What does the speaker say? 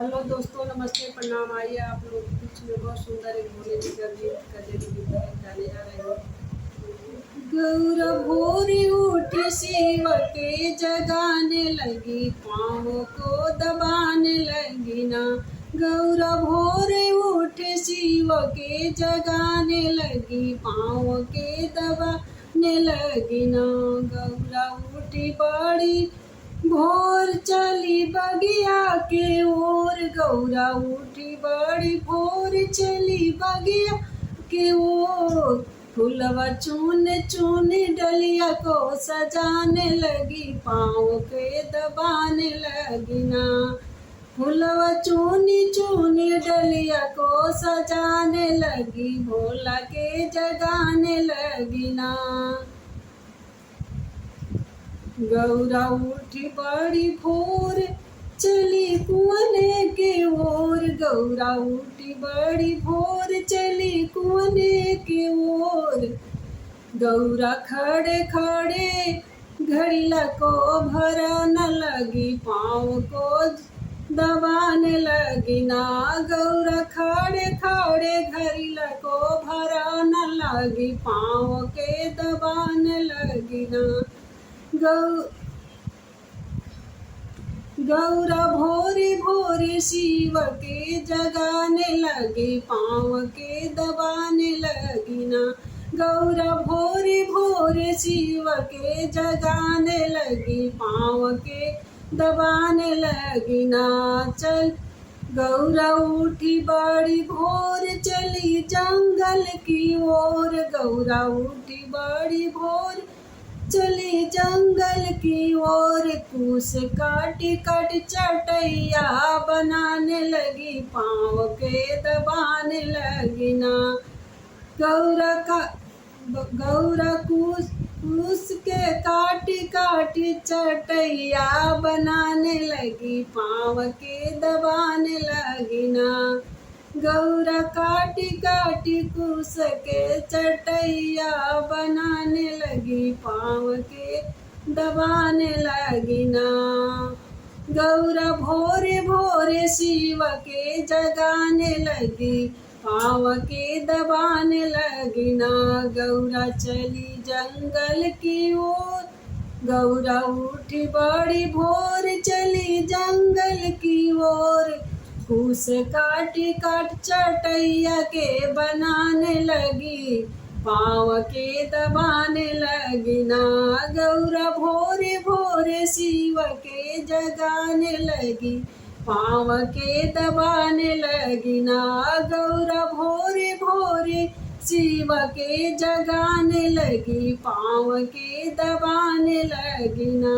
Hello दोस्तों, नमस्ते, प्रणाम। आइए आप लोग के बीच में बहुत सुंदर एक भोले जी का गीत गाने जा रहे हैं। गौर भोरी उठी शिव के जगाने लगी, पाँव को दबाने लगी ना। गौर भोरे उठी शिव के जगाने लगी, पाँव के दबाने लगी ना। गौरा उठी बड़ी भोर चली बगिया के ओर, गौरा उठी बड़ी भोर चली बगिया के ओर। फूलवा चुन चुन डलिया को सजाने लगी, पाँव के दबाने लगी ना। फूलवा चुनी चुनी डलिया को सजाने लगी, भोला के जगाने लगी ना। गौरा उठी बड़ी भोर चली कुआने के ओर, गौरा उठी बड़ी भोर चली कुआने के ओर। गौरा खड़े खड़े घड़िला को भरने लगी, पाँव को दबाने लगी ना। गौरा खड़े खड़े घड़िला को भरने लगी, पाँव के दबाने लगी ना। गौरा भोरे भोरे शिव के जगाने लगी, पाँव के दबाने लगी ना। गौरा भोरे भोरे शिव के जगाने लगी, पाँव के दबाने लगी ना। चल गौरा उठी बड़ी भोर चली जंगल की ओर, गौरा उठी बड़ी भोर चली जंगल की ओर। कूस काटी काट चटैया बनाने लगी, पाँव के दबाने लगी ना। गौरा कूस के काटी काटी चटैया बनाने लगी, पाँव के दबाने लगी ना। गौरा काटी काटी कूस के चटैया बनाने लगी, पाँव के दबाने लगी ना। गौरा भोरे भोरे शिव के जगाने लगी, पाँव के दबाने लगी ना। गौरा चली जंगल की ओर, गौरा उठी बड़ी भोर चली जंगल की ओर। कूस काटी काट चटैया के बनाने लगी, पाँव के दबाने लगी ना। गौरा भोरे भोरे शिव के जगाने लगी, पाँव के दबाने लगी ना। गौरा भोरे भोरे शिव के जगाने लगी, पाँव के दबाने लगी ना।